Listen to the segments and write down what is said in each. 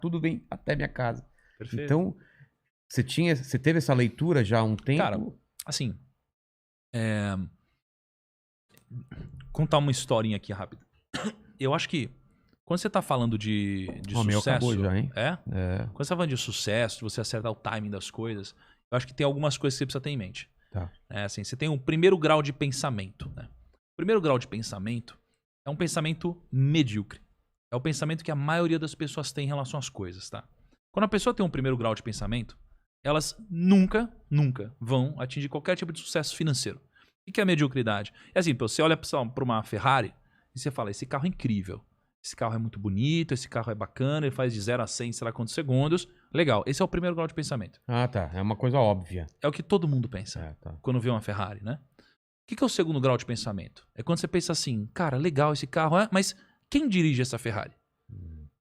tudo vem até minha casa. Perfeito. Então, você teve essa leitura já há um tempo? Cara, assim, contar uma historinha aqui rápida. Eu acho que quando você tá falando de O meu sucesso... acabou já, hein? É? É. Quando você tá falando de sucesso, de você acertar o timing das coisas, eu acho que tem algumas coisas que você precisa ter em mente. Tá. Assim, você tem um primeiro grau de pensamento, né? O primeiro grau de pensamento é um pensamento medíocre. É o pensamento que a maioria das pessoas tem em relação às coisas, tá? Quando a pessoa tem um primeiro grau de pensamento, elas nunca vão atingir qualquer tipo de sucesso financeiro. O que é a mediocridade? É assim, você olha para uma Ferrari e você fala, esse carro é incrível. Esse carro é muito bonito, esse carro é bacana, ele faz de 0 a 100, sei lá quantos segundos. Legal, esse é o primeiro grau de pensamento. Ah, tá. É uma coisa óbvia. É o que todo mundo pensa Tá. quando vê uma Ferrari, né? O que é o segundo grau de pensamento? É quando você pensa assim, cara, legal esse carro, mas quem dirige essa Ferrari?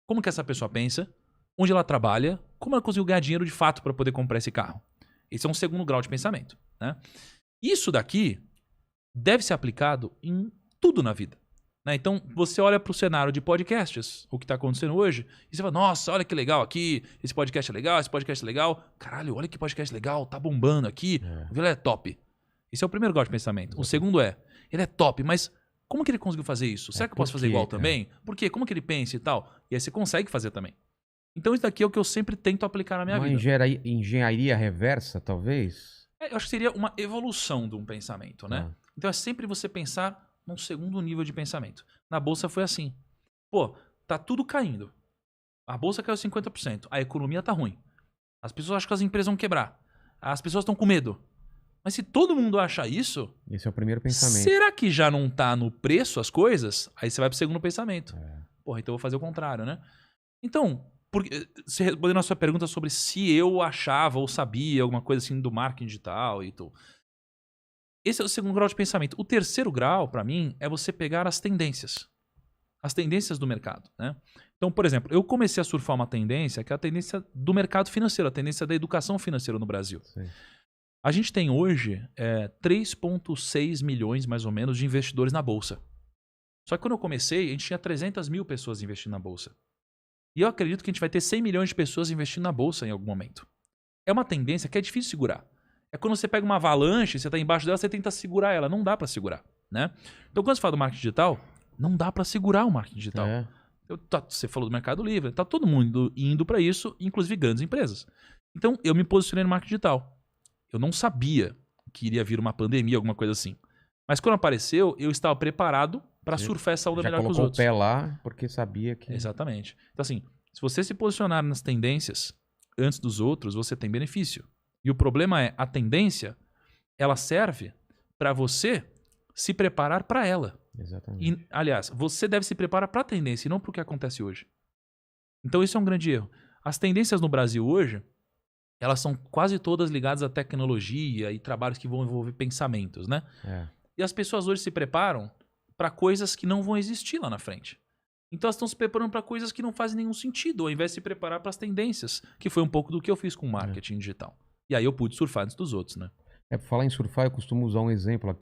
Como que essa pessoa pensa? Onde ela trabalha? Como ela conseguiu ganhar dinheiro de fato para poder comprar esse carro? Esse é um segundo grau de pensamento, né? Isso daqui deve ser aplicado em tudo na vida. Né? Então, você olha para o cenário de podcasts, o que está acontecendo hoje, e você fala, nossa, olha que legal aqui, esse podcast é legal, esse podcast é legal. Caralho, olha que podcast legal, tá bombando aqui, o Vilela é top. Esse é o primeiro grau de pensamento. O segundo é, ele é top, mas como que ele conseguiu fazer isso? Será que eu posso fazer igual também? Por quê? Como que ele pensa e tal? E aí você consegue fazer também. Então isso daqui é o que eu sempre tento aplicar na minha vida. Engenharia reversa, talvez? Eu acho que seria uma evolução de um pensamento, né? Então é sempre você pensar num segundo nível de pensamento. Na bolsa foi assim. Pô, tá tudo caindo. A bolsa caiu 50%. A economia tá ruim. As pessoas acham que as empresas vão quebrar. As pessoas estão com medo. Mas se todo mundo acha isso... Esse é o primeiro pensamento. Será que já não tá no preço as coisas? Aí você vai pro segundo pensamento. Porra, então eu vou fazer o contrário, né? Então, se respondendo a sua pergunta sobre se eu achava ou sabia alguma coisa assim do marketing digital e tudo. Esse é o segundo grau de pensamento. O terceiro grau, para mim, é você pegar as tendências. As tendências do mercado, né? Então, por exemplo, eu comecei a surfar uma tendência que é a tendência do mercado financeiro, a tendência da educação financeira no Brasil. Sim. A gente tem hoje 3,6 milhões, mais ou menos, de investidores na Bolsa. Só que quando eu comecei, a gente tinha 300 mil pessoas investindo na Bolsa. E eu acredito que a gente vai ter 100 milhões de pessoas investindo na Bolsa em algum momento. É uma tendência que é difícil segurar. É quando você pega uma avalanche, você está embaixo dela, você tenta segurar ela. Não dá para segurar, né? Então, quando você fala do marketing digital, não dá para segurar o marketing digital. Você falou do Mercado Livre, tá todo mundo indo para isso, inclusive grandes empresas. Então, eu me posicionei no marketing digital. Eu não sabia que iria vir uma pandemia, alguma coisa assim. Mas quando apareceu, eu estava preparado para surfar essa onda melhor que os outros. Já colocou o pé lá porque sabia que... Exatamente. Então assim, se você se posicionar nas tendências antes dos outros, você tem benefício. E o problema é, a tendência, ela serve para você se preparar para ela. Exatamente. E, aliás, você deve se preparar para a tendência e não para o que acontece hoje. Então isso é um grande erro. As tendências no Brasil hoje, elas são quase todas ligadas à tecnologia e trabalhos que vão envolver pensamentos, né? E as pessoas hoje se preparam para coisas que não vão existir lá na frente. Então elas estão se preparando para coisas que não fazem nenhum sentido, ao invés de se preparar para as tendências, que foi um pouco do que eu fiz com marketing digital. E aí eu pude surfar antes dos outros, né? Pra falar em surfar, eu costumo usar um exemplo